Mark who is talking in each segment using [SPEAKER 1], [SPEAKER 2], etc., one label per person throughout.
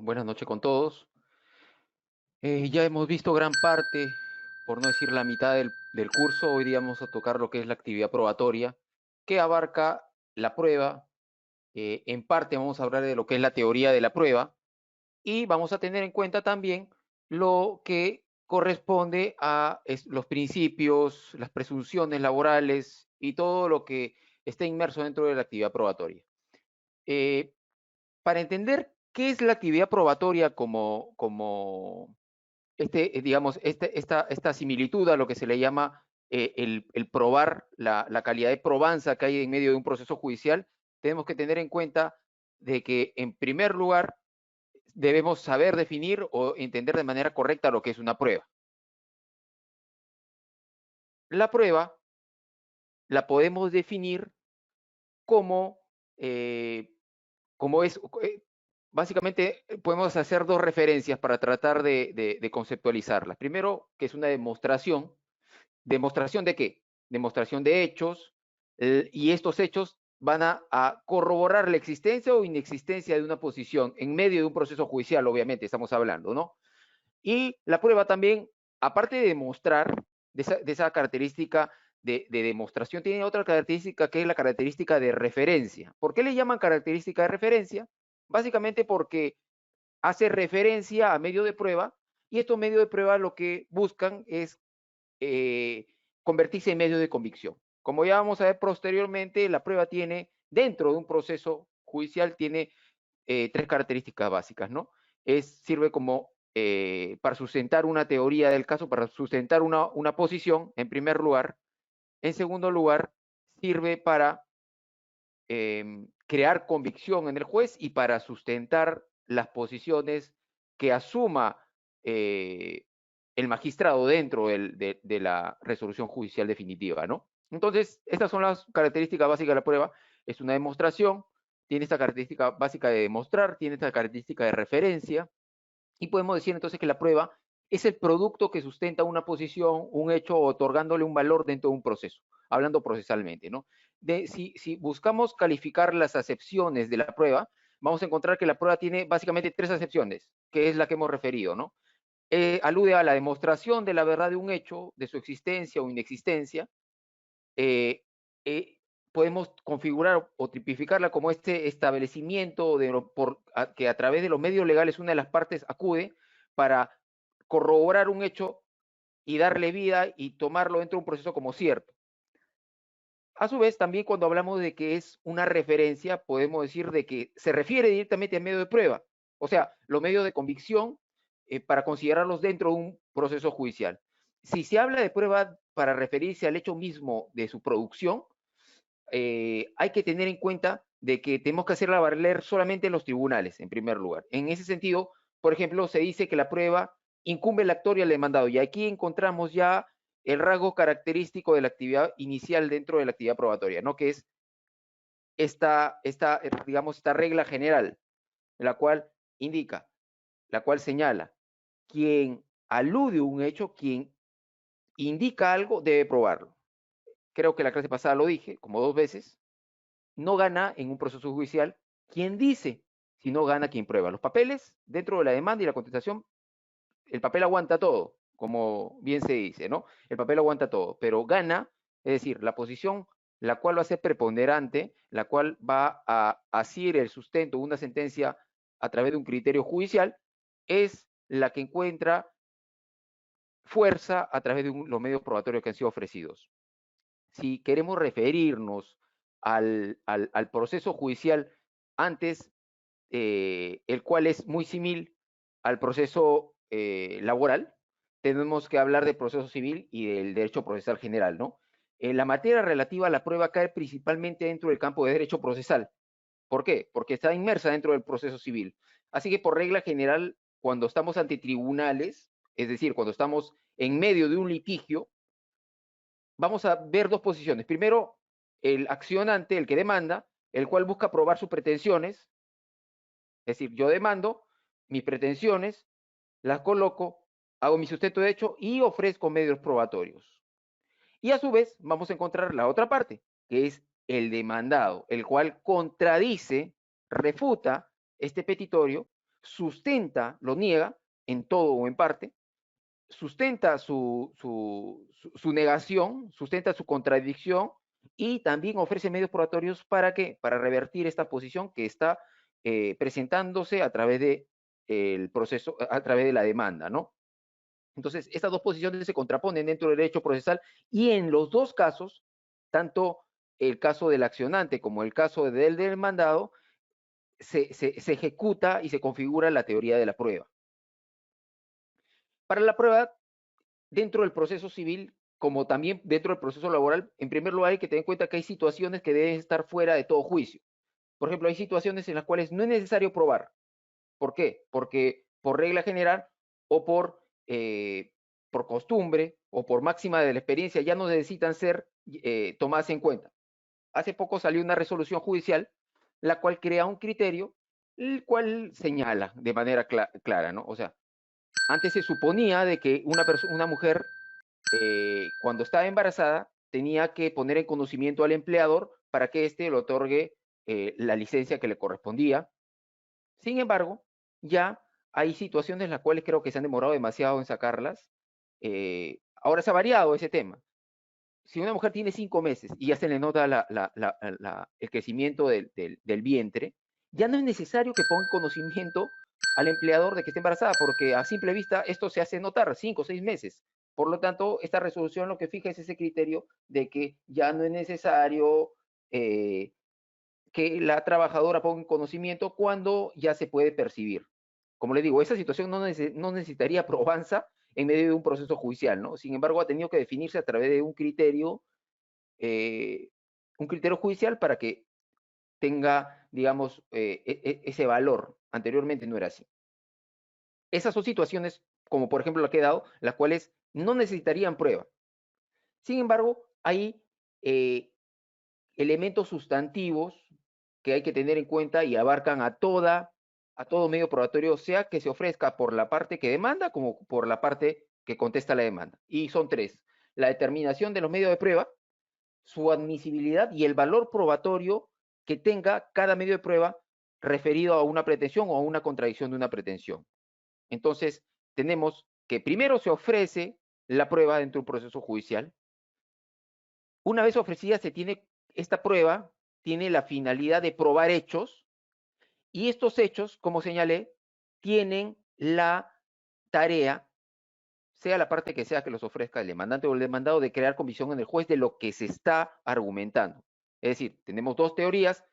[SPEAKER 1] buenas noches con todos. Ya hemos visto gran parte, por no decir la mitad del curso. Hoy día vamos a tocar lo que es la actividad probatoria, que abarca la prueba. En parte vamos a hablar de lo que es la teoría de la prueba y vamos a tener en cuenta también lo que corresponde a los principios, las presunciones laborales y todo lo que está inmerso dentro de la actividad probatoria. Eh, para entender qué es la actividad probatoria como digamos, esta similitud a lo que se le llama el probar la calidad de probanza que hay en medio de un proceso judicial, tenemos que tener en cuenta de que, en primer lugar, debemos saber definir o entender de manera correcta lo que es una prueba. La prueba la podemos definir como, eh, como es, básicamente podemos hacer dos referencias para tratar de conceptualizarlas. Primero, que es una demostración. ¿Demostración de qué? Demostración de hechos, y estos hechos van a corroborar la existencia o inexistencia de una posición en medio de un proceso judicial, obviamente, estamos hablando, ¿no? Y la prueba también, aparte de demostrar, de esa característica de demostración, tiene otra característica que es la característica de referencia. ¿Por qué le llaman característica de referencia? Básicamente porque hace referencia a medio de prueba, y estos medios de prueba lo que buscan es eh, convertirse en medio de convicción. Como ya vamos a ver posteriormente, la prueba tiene, dentro de un proceso judicial, tiene tres características básicas, ¿no? Sirve como para sustentar una teoría del caso, para sustentar una posición, en primer lugar. En segundo lugar, sirve para crear convicción en el juez y para sustentar las posiciones que asuma eh, el magistrado dentro de la resolución judicial definitiva, ¿no? Entonces, estas son las características básicas de la prueba. Es una demostración, tiene esta característica básica de demostrar, tiene esta característica de referencia, y podemos decir entonces que la prueba es el producto que sustenta una posición, un hecho, otorgándole un valor dentro de un proceso, hablando procesalmente, ¿no? Si buscamos calificar las acepciones de la prueba, vamos a encontrar que la prueba tiene básicamente tres acepciones, que es la que hemos referido, ¿no? Alude a la demostración de la verdad de un hecho, de su existencia o inexistencia. eh, eh, Podemos configurar o tipificarla como este establecimiento que a través de los medios legales una de las partes acude para corroborar un hecho y darle vida y tomarlo dentro de un proceso como cierto. A su vez, también cuando hablamos de que es una referencia, podemos decir de que se refiere directamente al medio de prueba, o sea, los medios de convicción, para considerarlos dentro de un proceso judicial. Si se habla de prueba para referirse al hecho mismo de su producción, hay que tener en cuenta de que tenemos que hacerla valer solamente en los tribunales, en primer lugar. En ese sentido, por ejemplo, se dice que la prueba incumbe al actor y al demandado, y aquí encontramos ya el rasgo característico de la actividad inicial dentro de la actividad probatoria, ¿no? Que es digamos, esta regla general, la cual indica, la cual señala, quien alude a un hecho, quien indica algo, debe probarlo. Creo que la clase pasada lo dije, como 2 veces. No gana en un proceso judicial quien dice, sino gana quien prueba. Los papeles, dentro de la demanda y la contestación, el papel aguanta todo, como bien se dice, ¿no? El papel aguanta todo, pero gana, es decir, la posición la cual va a ser preponderante, la cual va a asir el sustento de una sentencia a través de un criterio judicial, es la que encuentra fuerza a través de los medios probatorios que han sido ofrecidos. Si queremos referirnos al proceso judicial antes, el cual es muy similar al proceso laboral, tenemos que hablar del proceso civil y del derecho procesal general, ¿no? La materia relativa a la prueba cae principalmente dentro del campo de derecho procesal. ¿Por qué? Porque está inmersa dentro del proceso civil. Así que, por regla general, cuando estamos ante tribunales, es decir, cuando estamos en medio de un litigio, vamos a ver dos posiciones. Primero, el accionante, el que demanda, el cual busca probar sus pretensiones. Es decir, yo demando mis pretensiones, las coloco, hago mi sustento de hecho y ofrezco medios probatorios. Y a su vez vamos a encontrar la otra parte, que es el demandado, el cual contradice, refuta este petitorio sustenta, lo niega en todo o en parte, sustenta su negación, sustenta su contradicción y también ofrece medios probatorios para ¿qué? Para revertir esta posición que está presentándose a través de el proceso, a través de la demanda, ¿no? Entonces, estas dos posiciones se contraponen dentro del derecho procesal y en los dos casos, tanto el caso del accionante como el caso del demandado, se ejecuta y se configura la teoría de la prueba. Para la prueba, dentro del proceso civil, como también dentro del proceso laboral, en primer lugar hay que tener en cuenta que hay situaciones que deben estar fuera de todo juicio. Por ejemplo, hay situaciones en las cuales no es necesario probar. ¿Por qué? Porque por regla general o por costumbre o por máxima de la experiencia ya no necesitan ser tomadas en cuenta. Hace poco salió una resolución judicial, la cual crea un criterio, el cual señala de manera clara, ¿no? O sea, antes se suponía de que una mujer, cuando estaba embarazada, tenía que poner en conocimiento al empleador para que éste le otorgue la licencia que le correspondía. Sin embargo, ya hay situaciones en las cuales creo que se han demorado demasiado en sacarlas. Ahora se ha variado ese tema. Si una mujer tiene 5 meses y ya se le nota el crecimiento del vientre, ya no es necesario que ponga conocimiento al empleador de que está embarazada, porque a simple vista esto se hace notar 5 o 6 meses. Por lo tanto, esta resolución lo que fija es ese criterio de que ya no es necesario que la trabajadora ponga en conocimiento cuando ya se puede percibir. Como le digo, esa situación no necesitaría probanza en medio de un proceso judicial, ¿no? Sin embargo, ha tenido que definirse a través de un criterio judicial para que tenga, digamos, ese valor. Anteriormente no era así. Esas son situaciones, como por ejemplo la que he dado, las cuales no necesitarían prueba. Sin embargo, hay elementos sustantivos que hay que tener en cuenta y abarcan a todo medio probatorio, sea que se ofrezca por la parte que demanda como por la parte que contesta la demanda. Y son tres: la determinación de los medios de prueba, su admisibilidad y el valor probatorio que tenga cada medio de prueba referido a una pretensión o a una contradicción de una pretensión. Entonces, tenemos que primero se ofrece la prueba dentro de un proceso judicial. Una vez ofrecida, esta prueba tiene la finalidad de probar hechos, y estos hechos, como señalé, tienen la tarea, sea la parte que sea que los ofrezca el demandante o el demandado, de crear convicción en el juez de lo que se está argumentando. Es decir, tenemos dos teorías: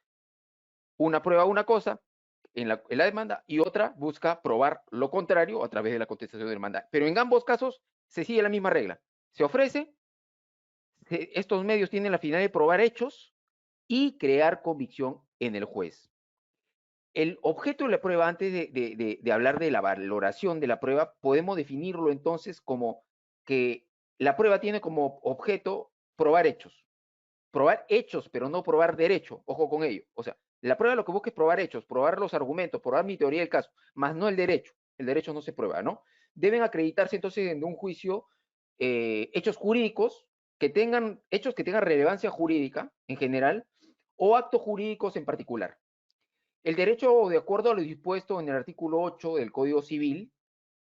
[SPEAKER 1] una prueba una cosa en la demanda y otra busca probar lo contrario a través de la contestación de demanda. Pero en ambos casos se sigue la misma regla. Se ofrece, estos medios tienen la finalidad de probar hechos y crear convicción en el juez. El objeto de la prueba, antes de hablar de la valoración de la prueba, podemos definirlo entonces como que la prueba tiene como objeto probar hechos, pero no probar derecho. Ojo con ello. O sea, la prueba lo que busca es probar hechos, probar los argumentos, probar mi teoría del caso, más no el derecho. El derecho no se prueba, ¿no? Deben acreditarse entonces en un juicio hechos jurídicos hechos que tengan relevancia jurídica en general o actos jurídicos en particular. El derecho, de acuerdo a lo dispuesto en el artículo 8 del Código Civil,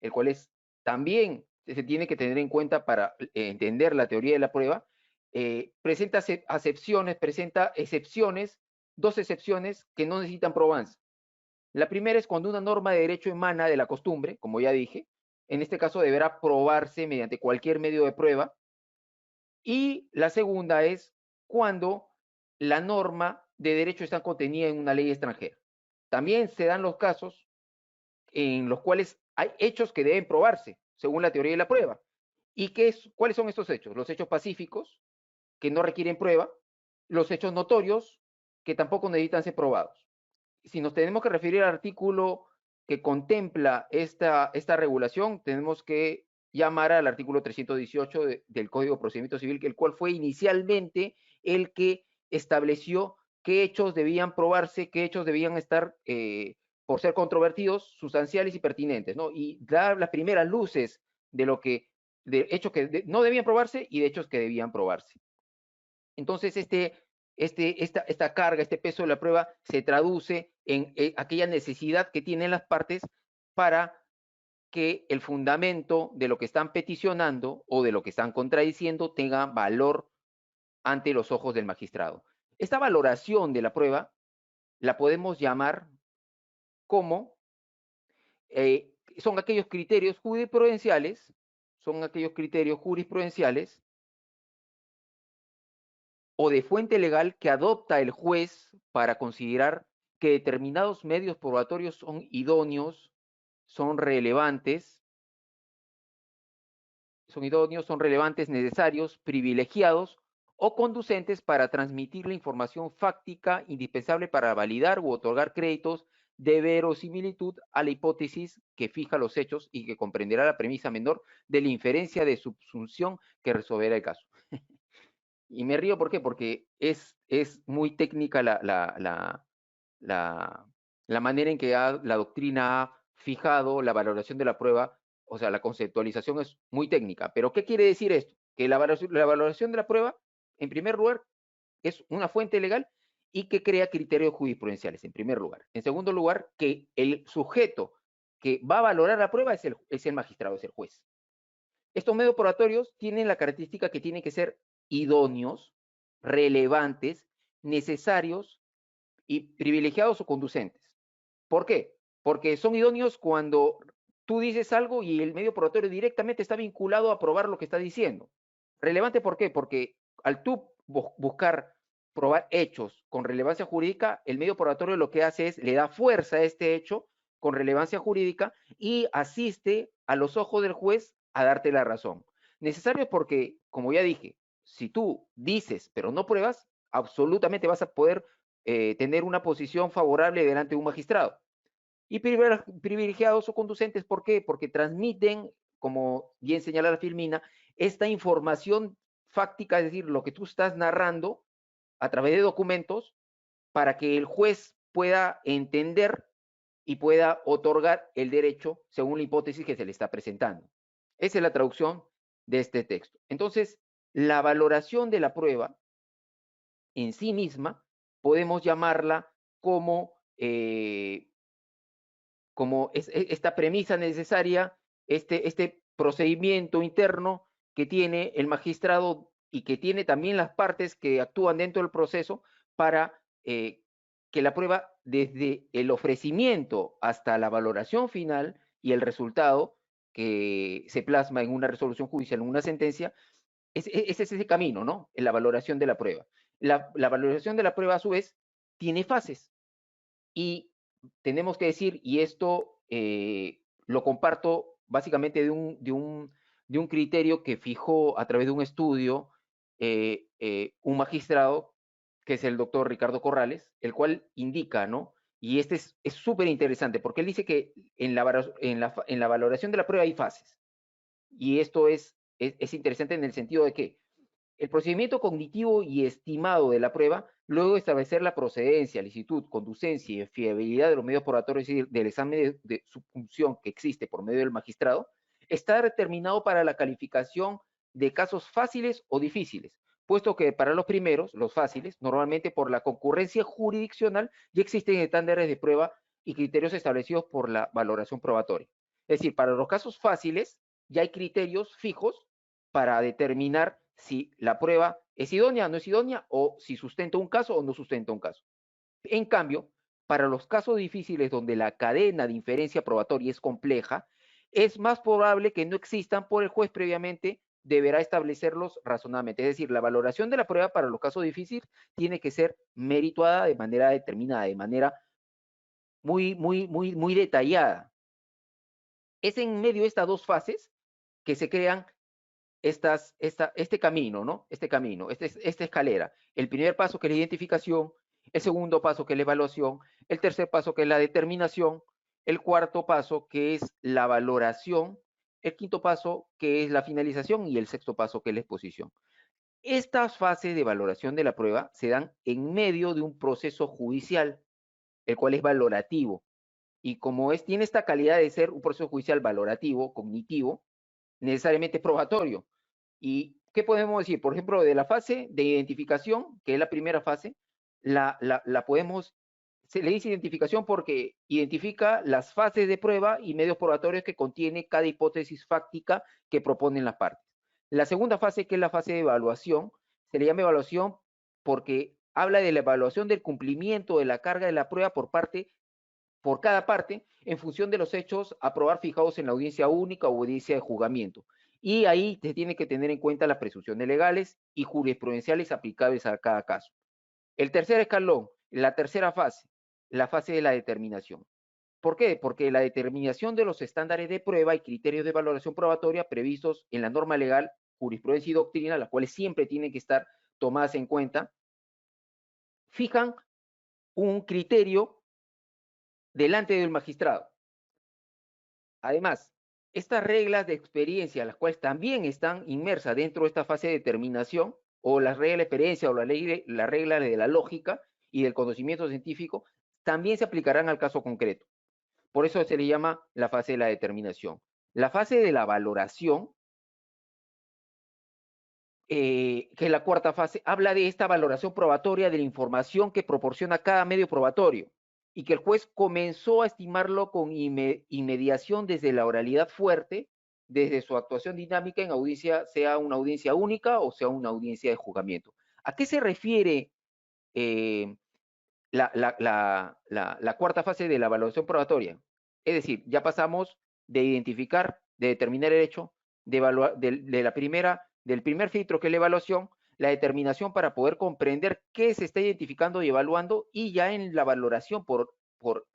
[SPEAKER 1] el cual también se tiene que tener en cuenta para entender la teoría de la prueba, presenta excepciones, dos excepciones que no necesitan probanza. La primera es cuando una norma de derecho emana de la costumbre, como ya dije. En este caso deberá probarse mediante cualquier medio de prueba. Y la segunda es cuando la norma de derecho está contenida en una ley extranjera. También se dan los casos en los cuales hay hechos que deben probarse, según la teoría de la prueba. ¿Y cuáles son estos hechos? Los hechos pacíficos, que no requieren prueba; los hechos notorios, que tampoco necesitan ser probados. Si nos tenemos que referir al artículo que contempla esta regulación, tenemos que llamar al artículo 318 del Código de Procedimiento Civil, el cual fue inicialmente el que estableció qué hechos debían probarse, qué hechos debían estar, por ser controvertidos, sustanciales y pertinentes, ¿no? Y dar las primeras luces de hechos que no debían probarse y de hechos que debían probarse. Entonces, esta carga, este peso de la prueba se traduce en aquella necesidad que tienen las partes para que el fundamento de lo que están peticionando o de lo que están contradiciendo tenga valor ante los ojos del magistrado. Esta valoración de la prueba la podemos llamar como son aquellos criterios jurisprudenciales, o de fuente legal que adopta el juez para considerar que determinados medios probatorios son idóneos, son relevantes, necesarios, privilegiados o conducentes para transmitir la información fáctica indispensable para validar u otorgar créditos de verosimilitud a la hipótesis que fija los hechos y que comprenderá la premisa menor de la inferencia de subsunción que resolverá el caso. Y me río, ¿por qué? Porque es muy técnica la manera en que la doctrina ha fijado la valoración de la prueba, o sea, la conceptualización es muy técnica. ¿Pero qué quiere decir esto? Que la valoración de la prueba, en primer lugar, es una fuente legal y que crea criterios jurisprudenciales, en primer lugar. En segundo lugar, que el sujeto que va a valorar la prueba es el magistrado, es el juez. Estos medios probatorios tienen la característica que tienen que ser idóneos, relevantes, necesarios y privilegiados o conducentes. ¿Por qué? Porque son idóneos cuando tú dices algo y el medio probatorio directamente está vinculado a probar lo que está diciendo. Relevante, ¿por qué? Porque al tú buscar probar hechos con relevancia jurídica, el medio probatorio lo que hace es le da fuerza a este hecho con relevancia jurídica y asiste a los ojos del juez a darte la razón. Necesario porque, como ya dije, si tú dices pero no pruebas, absolutamente vas a poder tener una posición favorable delante de un magistrado. Y privilegiados o conducentes, ¿por qué? Porque transmiten, como bien señala la Filmina, esta información fáctica, es decir, lo que tú estás narrando a través de documentos para que el juez pueda entender y pueda otorgar el derecho según la hipótesis que se le está presentando. Esa es la traducción de este texto. Entonces, la valoración de la prueba en sí misma podemos llamarla como esta premisa necesaria, este procedimiento interno que tiene el magistrado y que tiene también las partes que actúan dentro del proceso para que la prueba, desde el ofrecimiento hasta la valoración final y el resultado que se plasma en una resolución judicial, en una sentencia, es ese camino, ¿no? En la valoración de la prueba. La valoración de la prueba, a su vez, tiene fases. Y tenemos que decir, y esto lo comparto básicamente de un criterio que fijó a través de un estudio un magistrado, que es el doctor Ricardo Corrales, el cual indica, ¿no? Y este es súper interesante, porque él dice que en la valoración de la prueba hay fases. Y esto es interesante en el sentido de que el procedimiento cognitivo y estimado de la prueba, luego de establecer la procedencia, licitud, conducencia y fiabilidad de los medios probatorios y del examen de su función que existe por medio del magistrado, está determinado para la calificación de casos fáciles o difíciles, puesto que para los primeros, los fáciles, normalmente por la concurrencia jurisdiccional ya existen estándares de prueba y criterios establecidos por la valoración probatoria. Es decir, para los casos fáciles ya hay criterios fijos para determinar si la prueba es idónea o no es idónea, o si sustenta un caso o no sustenta un caso. En cambio, para los casos difíciles donde la cadena de inferencia probatoria es compleja, es más probable que no existan, por el juez previamente deberá establecerlos razonablemente. Es decir, la valoración de la prueba para los casos difíciles tiene que ser merituada de manera determinada, de manera muy detallada. Es en medio de estas dos fases que se crean este camino, ¿no? Esta escalera. El primer paso que es la identificación, el segundo paso que es la evaluación, el tercer paso que es la determinación, el cuarto paso que es la valoración, el quinto paso que es la finalización y el sexto paso que es la exposición. Estas fases de valoración de la prueba se dan en medio de un proceso judicial, el cual es valorativo. Y como tiene esta calidad de ser un proceso judicial valorativo, cognitivo, necesariamente probatorio. Y ¿qué podemos decir? Por ejemplo, de la fase de identificación, que es la primera fase, la podemos, se le dice identificación porque identifica las fases de prueba y medios probatorios que contiene cada hipótesis fáctica que proponen las partes. La segunda fase, que es la fase de evaluación, se le llama evaluación porque habla de la evaluación del cumplimiento de la carga de la prueba por cada parte, en función de los hechos a probar fijados en la audiencia única o audiencia de juzgamiento. Y ahí se tiene que tener en cuenta las presunciones legales y jurisprudenciales aplicables a cada caso. El tercer escalón, la tercera fase, la fase de la determinación. ¿Por qué? Porque la determinación de los estándares de prueba y criterios de valoración probatoria previstos en la norma legal, jurisprudencia y doctrina, las cuales siempre tienen que estar tomadas en cuenta, fijan un criterio delante del magistrado. Además, estas reglas de experiencia, las cuales también están inmersas dentro de esta fase de determinación, o las reglas de experiencia o la regla de la lógica y del conocimiento científico, también se aplicarán al caso concreto. Por eso se le llama la fase de la determinación. La fase de la valoración, que es la cuarta fase, habla de esta valoración probatoria de la información que proporciona cada medio probatorio y que el juez comenzó a estimarlo con inmediación desde la oralidad fuerte, desde su actuación dinámica en audiencia, sea una audiencia única o sea una audiencia de juzgamiento. ¿A qué se refiere la cuarta fase de la evaluación probatoria? Es decir, ya pasamos de identificar, de determinar el hecho, del primer filtro que es la evaluación, la determinación para poder comprender qué se está identificando y evaluando, y ya en la valoración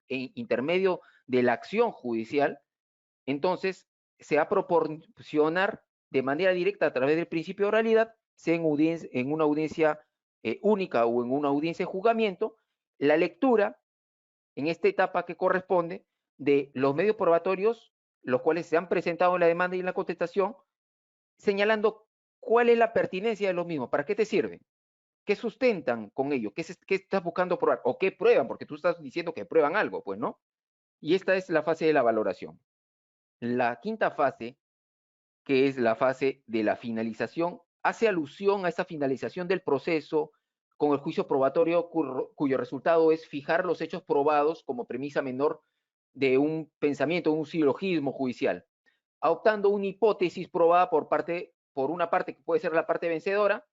[SPEAKER 1] en intermedio de la acción judicial, entonces se va a proporcionar de manera directa a través del principio de oralidad, sea en una audiencia única o en una audiencia de juzgamiento, la lectura en esta etapa que corresponde de los medios probatorios, los cuales se han presentado en la demanda y en la contestación, señalando cuál es la pertinencia de los mismos, para qué te sirven, qué sustentan con ello, qué estás buscando probar, o qué prueban, porque tú estás diciendo que prueban algo, pues, ¿no? Y esta es la fase de la valoración. La quinta fase, que es la fase de la finalización, hace alusión a esa finalización del proceso con el juicio probatorio cuyo resultado es fijar los hechos probados como premisa menor de un pensamiento, un silogismo judicial, adoptando una hipótesis probada por una parte que puede ser la parte vencedora,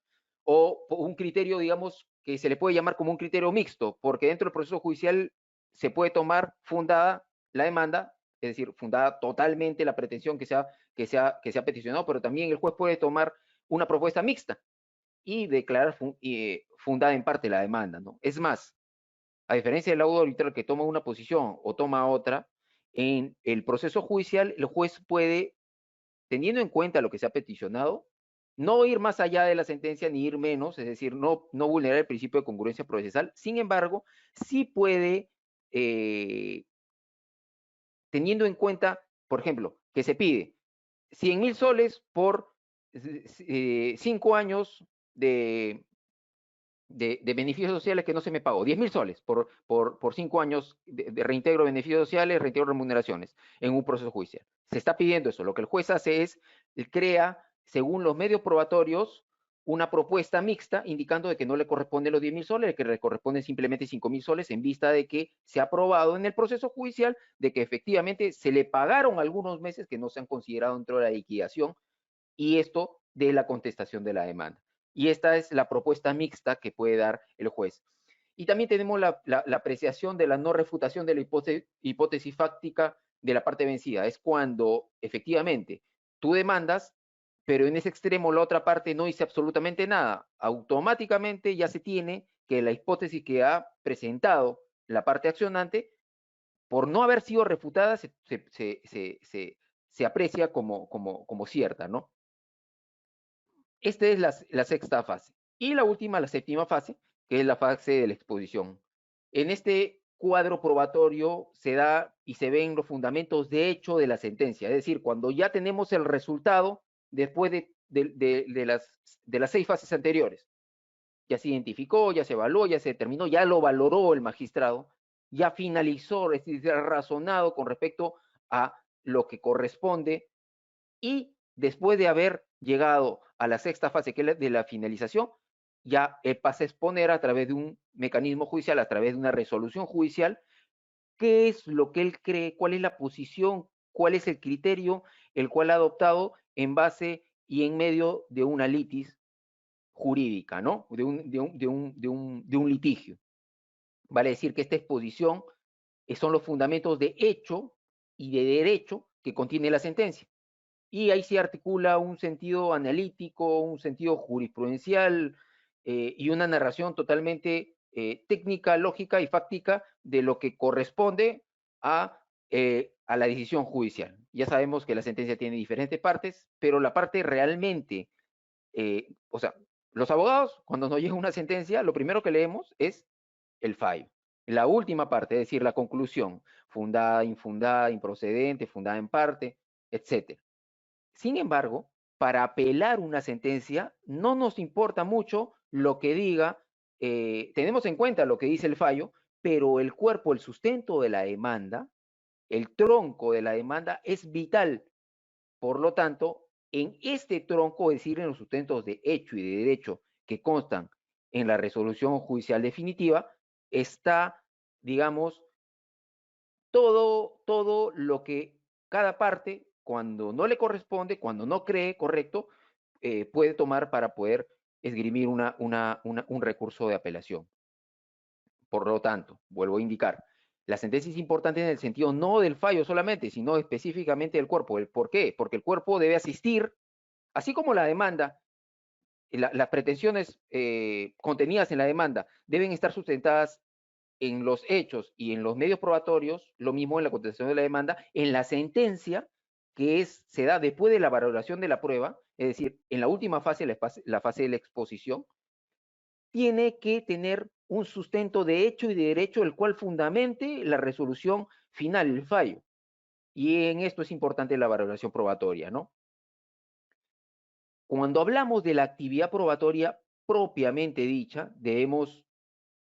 [SPEAKER 1] o un criterio, digamos, que se le puede llamar como un criterio mixto, porque dentro del proceso judicial se puede tomar fundada la demanda, es decir, fundada totalmente la pretensión que se ha peticionado, pero también el juez puede tomar una propuesta mixta y declarar fundada en parte la demanda, ¿no? Es más, a diferencia del laudo arbitral que toma una posición o toma otra, en el proceso judicial el juez puede, teniendo en cuenta lo que se ha peticionado, no ir más allá de la sentencia ni ir menos, es decir, no vulnerar el principio de congruencia procesal. Sin embargo, sí puede, teniendo en cuenta, por ejemplo, que se pide 100.000 soles por 5 años de beneficios sociales que no se me pagó, 10.000 soles por 5 años de reintegro de beneficios sociales, reintegro de remuneraciones en un proceso judicial. Se está pidiendo eso. Lo que el juez hace es, crea, según los medios probatorios, una propuesta mixta indicando de que no le corresponden los 10.000 soles, que le corresponden simplemente 5.000 soles en vista de que se ha probado en el proceso judicial de que efectivamente se le pagaron algunos meses que no se han considerado dentro de la liquidación, y esto de la contestación de la demanda. Y esta es la propuesta mixta que puede dar el juez. Y también tenemos la apreciación de la no refutación de la hipótesis fáctica de la parte vencida. Es cuando efectivamente tú demandas, pero en ese extremo la otra parte no dice absolutamente nada. Automáticamente ya se tiene que la hipótesis que ha presentado la parte accionante, por no haber sido refutada, se aprecia como cierta, ¿no? Esta es la sexta fase. Y la última, la séptima fase, que es la fase de la exposición. En este cuadro probatorio se da y se ven los fundamentos de hecho de la sentencia, es decir, cuando ya tenemos el resultado después de las 6 fases anteriores. Ya se identificó, ya se evaluó, ya se determinó, ya lo valoró el magistrado, ya finalizó, es decir, razonado con respecto a lo que corresponde, y después de haber llegado a la sexta fase, que es la de la finalización, ya pasa a exponer a través de un mecanismo judicial, a través de una resolución judicial, qué es lo que él cree, cuál es la posición, cuál es el criterio el cual ha adoptado en base y en medio de una litis jurídica, ¿no? De un litigio. Vale decir que esta exposición son los fundamentos de hecho y de derecho que contiene la sentencia. Y ahí se articula un sentido analítico, un sentido jurisprudencial y una narración totalmente técnica, lógica y fáctica de lo que corresponde a la decisión judicial. Ya sabemos que la sentencia tiene diferentes partes, pero la parte realmente, o sea, los abogados, cuando nos llega una sentencia, lo primero que leemos es el fallo. La última parte, es decir, la conclusión, fundada, infundada, improcedente, fundada en parte, etc. Sin embargo, para apelar una sentencia, no nos importa mucho lo que diga, tenemos en cuenta lo que dice el fallo, pero el cuerpo, el sustento de la demanda, el tronco de la demanda es vital. Por lo tanto, en este tronco, es decir, en los sustentos de hecho y de derecho que constan en la resolución judicial definitiva, está, digamos, todo lo que cada parte, cuando no le corresponde, cuando no cree correcto, puede tomar para poder esgrimir un recurso de apelación. Por lo tanto, vuelvo a indicar, la sentencia es importante en el sentido no del fallo solamente, sino específicamente del cuerpo. ¿Por qué? Porque el cuerpo debe asistir, así como la demanda, las pretensiones contenidas en la demanda deben estar sustentadas en los hechos y en los medios probatorios, lo mismo en la contestación de la demanda, en la sentencia, se da después de la valoración de la prueba, es decir, en la última fase, la fase de la exposición, tiene que tener un sustento de hecho y de derecho, el cual fundamente la resolución final, el fallo. Y en esto es importante la valoración probatoria, ¿no? Cuando hablamos de la actividad probatoria propiamente dicha, debemos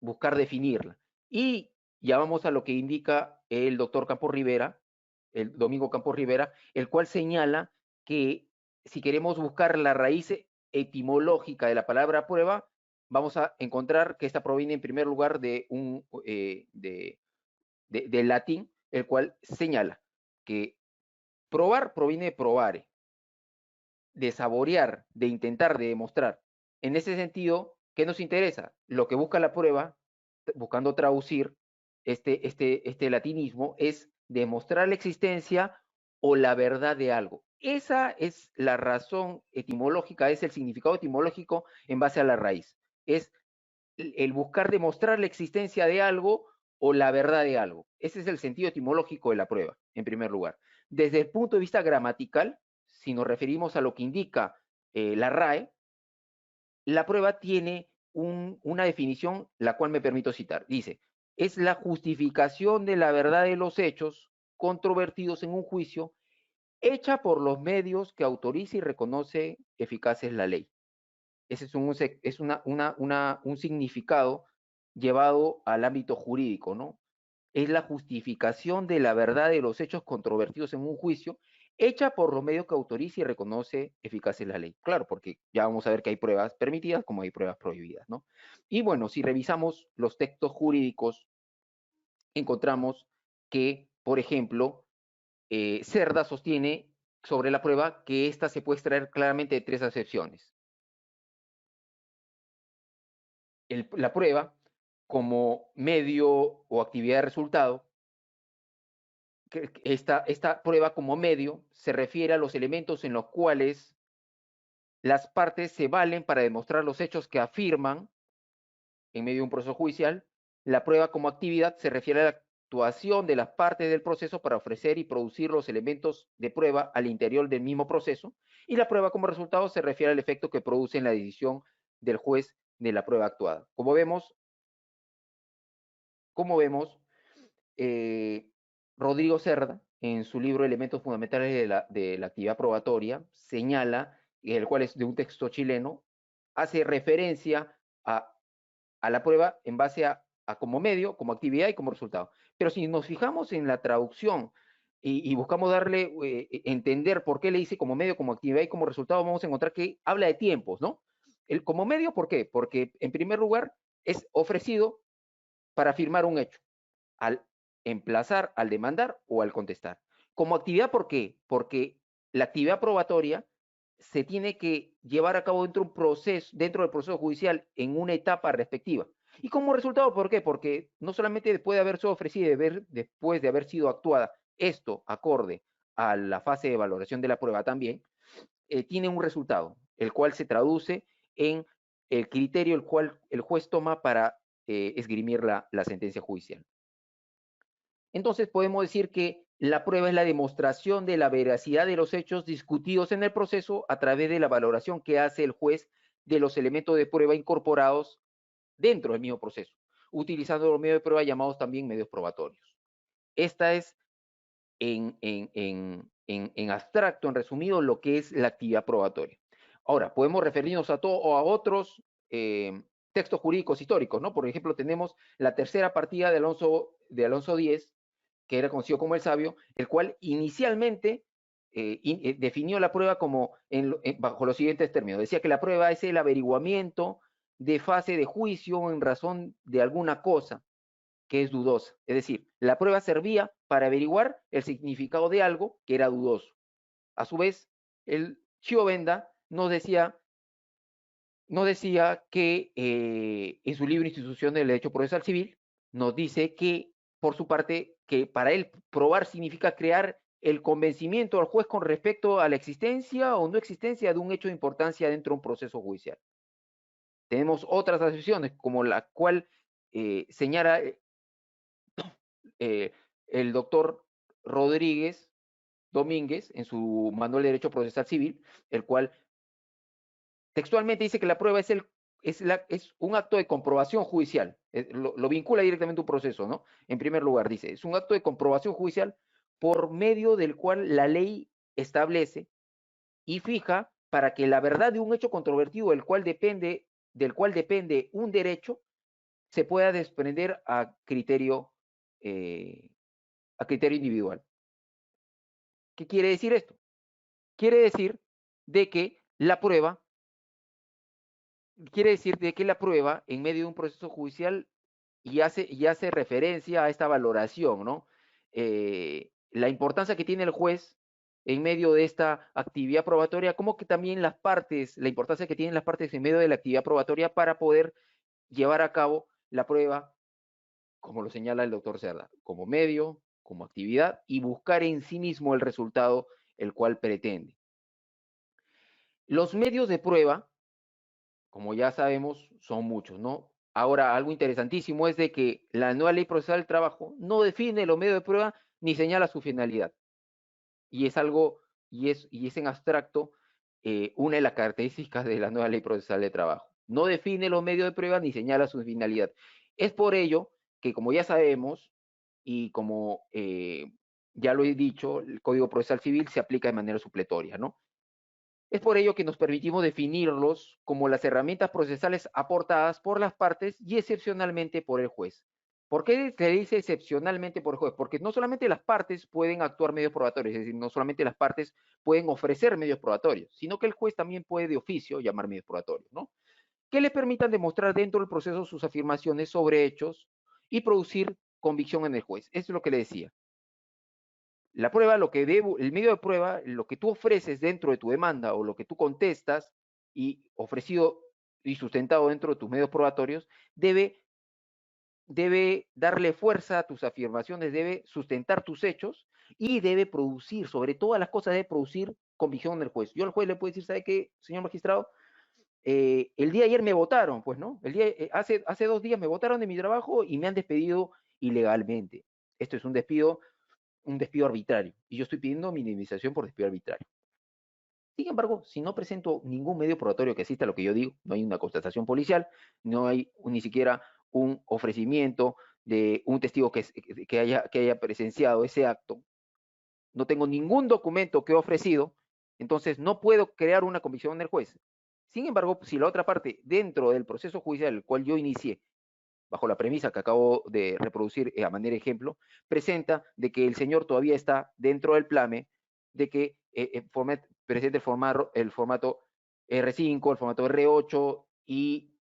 [SPEAKER 1] buscar definirla. Y ya vamos a lo que indica el doctor Campos Rivera, el Domingo Campos Rivera, el cual señala que si queremos buscar la raíz etimológica de la palabra prueba, vamos a encontrar que esta proviene en primer lugar del latín, el cual señala que probar proviene de probare, de saborear, de intentar, de demostrar. En ese sentido, ¿qué nos interesa? Lo que busca la prueba, buscando traducir este latinismo, es demostrar la existencia o la verdad de algo. Esa es la razón etimológica, es el significado etimológico en base a la raíz. Es el buscar demostrar la existencia de algo o la verdad de algo. Ese es el sentido etimológico de la prueba, en primer lugar. Desde el punto de vista gramatical, si nos referimos a lo que indica la RAE, la prueba tiene una definición, la cual me permito citar. Dice, es la justificación de la verdad de los hechos controvertidos en un juicio hecha por los medios que autoriza y reconoce eficaces la ley. Ese es un significado llevado al ámbito jurídico, ¿no? Es la justificación de la verdad de los hechos controvertidos en un juicio, hecha por los medios que autoriza y reconoce eficaces la ley. Claro, porque ya vamos a ver que hay pruebas permitidas como hay pruebas prohibidas, ¿no? Y bueno, si revisamos los textos jurídicos, encontramos que, por ejemplo, Cerda sostiene sobre la prueba que ésta se puede extraer claramente de tres acepciones. La prueba como medio o actividad de resultado, esta prueba como medio se refiere a los elementos en los cuales las partes se valen para demostrar los hechos que afirman en medio de un proceso judicial. La prueba como actividad se refiere a la actuación de las partes del proceso para ofrecer y producir los elementos de prueba al interior del mismo proceso. Y la prueba como resultado se refiere al efecto que produce en la decisión del juez de la prueba actuada. Como vemos, eh, Rodrigo Cerda, en su libro Elementos Fundamentales de la Actividad Probatoria, señala, el cual es de un texto chileno, hace referencia a la prueba en base a como medio, como actividad y como resultado. Pero si nos fijamos en la traducción y buscamos darle, entender por qué le dice como medio, como actividad y como resultado, vamos a encontrar que habla de tiempos, ¿no? El como medio, ¿por qué? Porque en primer lugar es ofrecido para afirmar un hecho, al emplazar, al demandar o al contestar. Como actividad, ¿por qué? Porque la actividad probatoria se tiene que llevar a cabo dentro del proceso judicial en una etapa respectiva. Y como resultado, ¿por qué? Porque no solamente después de haber sido ofrecida, después de haber sido actuada, esto acorde a la fase de valoración de la prueba también, tiene un resultado, el cual se traduce en el criterio el cual el juez toma para esgrimir la sentencia judicial. Entonces podemos decir que la prueba es la demostración de la veracidad de los hechos discutidos en el proceso a través de la valoración que hace el juez de los elementos de prueba incorporados dentro del mismo proceso, utilizando los medios de prueba llamados también medios probatorios. Esta es en abstracto, en resumido, lo que es la actividad probatoria. Ahora, podemos referirnos a otros textos jurídicos históricos, ¿no? Por ejemplo, tenemos la tercera partida de Alonso X, que era conocido como el Sabio, el cual inicialmente definió la prueba como bajo los siguientes términos. Decía que la prueba es el averiguamiento de fase de juicio en razón de alguna cosa que es dudosa. Es decir, la prueba servía para averiguar el significado de algo que era dudoso. A su vez, el Chiovenda nos decía que en su libro Institución del Derecho Procesal Civil, nos dice que, por su parte, que para él probar significa crear el convencimiento al juez con respecto a la existencia o no existencia de un hecho de importancia dentro de un proceso judicial. Tenemos otras asociaciones, como la cual señala eh, el doctor Rodríguez Domínguez en su Manual de Derecho Procesal Civil, el cual textualmente dice que la prueba es un acto de comprobación judicial, lo vincula directamente a un proceso, ¿no? En primer lugar, dice, es un acto de comprobación judicial por medio del cual la ley establece y fija para que la verdad de un hecho controvertido del cual depende un derecho se pueda desprender a criterio individual. ¿Qué quiere decir esto? Quiere decir de que la prueba, en medio de un proceso judicial y hace referencia a esta valoración, ¿no? La importancia que tiene el juez en medio de esta actividad probatoria, como que también la importancia que tienen las partes en medio de la actividad probatoria para poder llevar a cabo la prueba, como lo señala el doctor Cerda, como medio, como actividad y buscar en sí mismo el resultado el cual pretende. Los medios de prueba, como ya sabemos, son muchos, ¿no? Ahora, algo interesantísimo es de que la nueva ley procesal del trabajo no define los medios de prueba ni señala su finalidad. Y es algo, y es en abstracto una de las características de la nueva ley procesal de trabajo. No define los medios de prueba ni señala su finalidad. Es por ello que, como ya sabemos, y como ya lo he dicho, el Código Procesal Civil se aplica de manera supletoria, ¿no? Es por ello que nos permitimos definirlos como las herramientas procesales aportadas por las partes y excepcionalmente por el juez. ¿Por qué se dice excepcionalmente por el juez? Porque no solamente las partes pueden actuar medios probatorios, es decir, no solamente las partes pueden ofrecer medios probatorios, sino que el juez también puede de oficio llamar medios probatorios, ¿no? Que le permitan demostrar dentro del proceso sus afirmaciones sobre hechos y producir convicción en el juez. Eso es lo que le decía. La prueba, el medio de prueba, lo que tú ofreces dentro de tu demanda o lo que tú contestas y ofrecido y sustentado dentro de tus medios probatorios, debe darle fuerza a tus afirmaciones, debe sustentar tus hechos y debe producir, sobre todas las cosas, debe producir convicción en el juez. Yo al juez le puedo decir, ¿sabe qué, señor magistrado? El día de ayer me votaron, pues, ¿no? Hace 2 días me votaron de mi trabajo y me han despedido ilegalmente. Esto es un despido arbitrario y yo estoy pidiendo minimización por despido arbitrario. Sin embargo, si no presento ningún medio probatorio que asista a lo que yo digo, no hay una constatación policial, no hay ni siquiera un ofrecimiento de un testigo que haya presenciado ese acto, no tengo ningún documento que he ofrecido, entonces no puedo crear una convicción en el juez. Sin embargo, si la otra parte, dentro del proceso judicial el cual yo inicié, bajo la premisa que acabo de reproducir a manera de ejemplo, presenta de que el señor todavía está dentro del plame, de que presenta el formato R5, el formato R8, y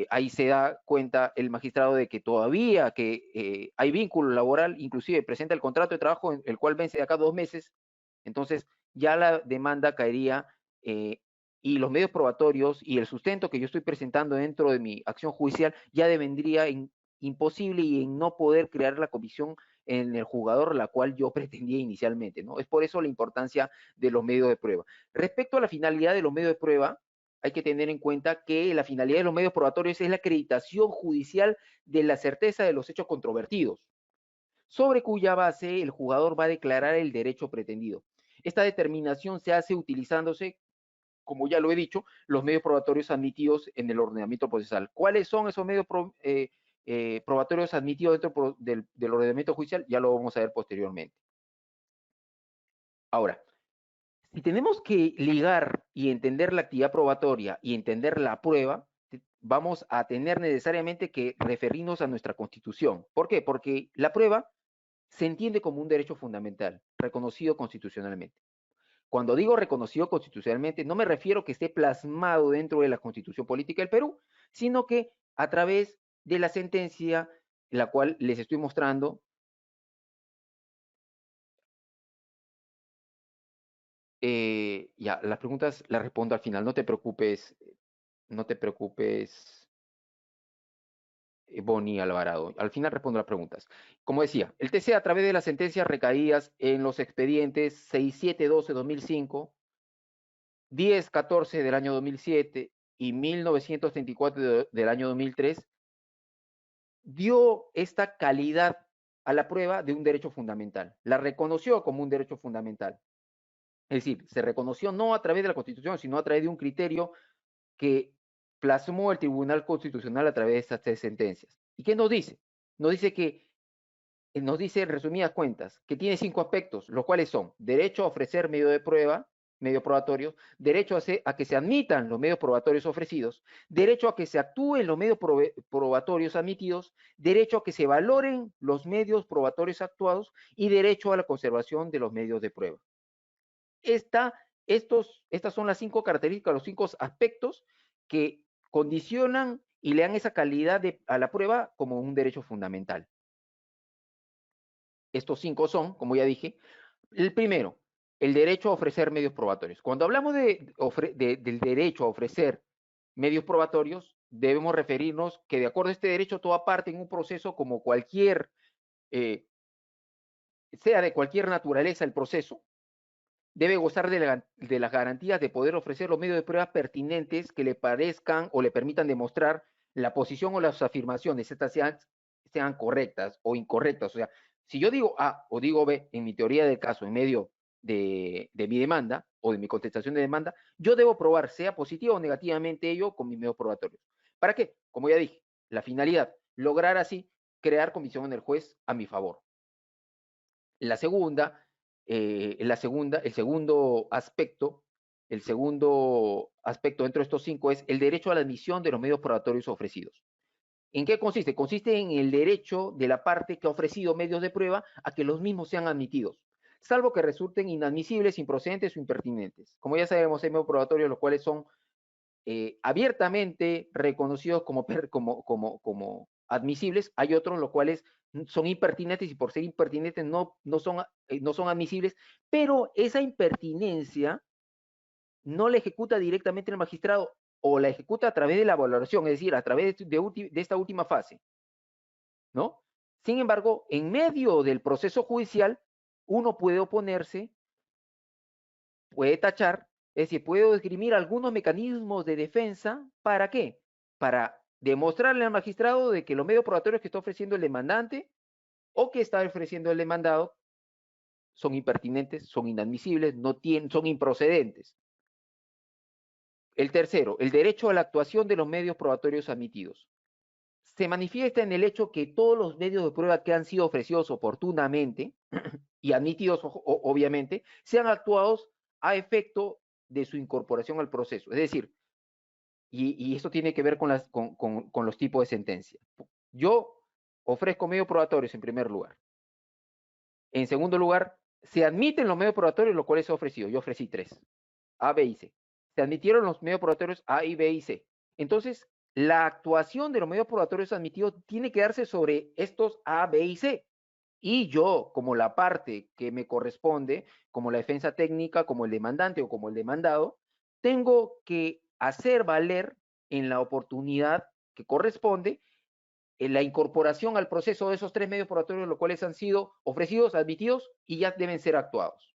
[SPEAKER 1] ahí se da cuenta el magistrado de que todavía hay vínculo laboral, inclusive presenta el contrato de trabajo, el cual vence de acá 2 meses, entonces ya la demanda caería, y los medios probatorios y el sustento que yo estoy presentando dentro de mi acción judicial ya devendría imposible y en no poder crear la comisión en el jugador la cual yo pretendía inicialmente, ¿no? Es por eso la importancia de los medios de prueba. Respecto a la finalidad de los medios de prueba, hay que tener en cuenta que la finalidad de los medios probatorios es la acreditación judicial de la certeza de los hechos controvertidos, sobre cuya base el jugador va a declarar el derecho pretendido. Esta determinación se hace utilizándose, como ya lo he dicho, los medios probatorios admitidos en el ordenamiento procesal. ¿Cuáles son esos medios probatorios admitidos dentro del ordenamiento judicial? Ya lo vamos a ver posteriormente. Ahora, si tenemos que ligar y entender la actividad probatoria y entender la prueba, vamos a tener necesariamente que referirnos a nuestra Constitución. ¿Por qué? Porque la prueba se entiende como un derecho fundamental, reconocido constitucionalmente. Cuando digo reconocido constitucionalmente, no me refiero que esté plasmado dentro de la Constitución Política del Perú, sino que a través de la sentencia, la cual les estoy mostrando, ya, las preguntas las respondo al final, no te preocupes, Bonnie Alvarado. Al final respondo las preguntas. Como decía, el TC a través de las sentencias recaídas en los expedientes 6712-2005, 1014 del año 2007 y 1934 del año 2003, dio esta calidad a la prueba de un derecho fundamental. La reconoció como un derecho fundamental. Es decir, se reconoció no a través de la Constitución, sino a través de un criterio que plasmó el Tribunal Constitucional a través de estas 3 sentencias. ¿Y qué nos dice? Nos dice que, nos dice en resumidas cuentas, que tiene 5 aspectos, los cuales son derecho a ofrecer medio de prueba, medios probatorios, derecho a que se admitan los medios probatorios ofrecidos, derecho a que se actúen los medios probatorios admitidos, derecho a que se valoren los medios probatorios actuados y derecho a la conservación de los medios de prueba. Estas son las 5 características, los 5 aspectos que condicionan y le dan esa calidad a la prueba como un derecho fundamental. Estos 5 son, como ya dije, el primero, el derecho a ofrecer medios probatorios. Cuando hablamos del derecho a ofrecer medios probatorios, debemos referirnos que de acuerdo a este derecho, toda parte en un proceso como cualquier, sea de cualquier naturaleza el proceso, debe gozar de las garantías de poder ofrecer los medios de prueba pertinentes que le parezcan o le permitan demostrar la posición o las afirmaciones, estas sean correctas o incorrectas. O sea, si yo digo A o digo B en mi teoría del caso, en medio de mi demanda o de mi contestación de demanda, yo debo probar, sea positivo o negativamente ello, con mis medios probatorios. ¿Para qué? Como ya dije, la finalidad, lograr así crear convicción en el juez a mi favor. La segunda, el segundo aspecto dentro de estos 5 es el derecho a la admisión de los medios probatorios ofrecidos. ¿En qué consiste? Consiste en el derecho de la parte que ha ofrecido medios de prueba a que los mismos sean admitidos, salvo que resulten inadmisibles, improcedentes o impertinentes. Como ya sabemos, hay medios probatorios los cuales son abiertamente reconocidos como admisibles, hay otros los cuales son impertinentes y por ser impertinentes no son admisibles, pero esa impertinencia no la ejecuta directamente el magistrado o la ejecuta a través de la valoración, es decir, a través de esta última fase, ¿no? Sin embargo, en medio del proceso judicial, uno puede oponerse, puede tachar, es decir, puede esgrimir algunos mecanismos de defensa. ¿Para qué? Para demostrarle al magistrado de que los medios probatorios que está ofreciendo el demandante o que está ofreciendo el demandado son impertinentes, son inadmisibles, son improcedentes. El tercero, el derecho a la actuación de los medios probatorios admitidos. Se manifiesta en el hecho que todos los medios de prueba que han sido ofrecidos oportunamente y admitidos, obviamente, sean actuados a efecto de su incorporación al proceso. Es decir, y esto tiene que ver con los tipos de sentencia. Yo ofrezco medios probatorios en primer lugar. En segundo lugar, se admiten los medios probatorios los cuales he ofrecido. Yo ofrecí 3, A, B y C. Se admitieron los medios probatorios A, y B y C. Entonces, la actuación de los medios probatorios admitidos tiene que darse sobre estos A, B y C. Y yo, como la parte que me corresponde, como la defensa técnica, como el demandante o como el demandado, tengo que hacer valer en la oportunidad que corresponde la incorporación al proceso de esos 3 medios probatorios, los cuales han sido ofrecidos, admitidos y ya deben ser actuados.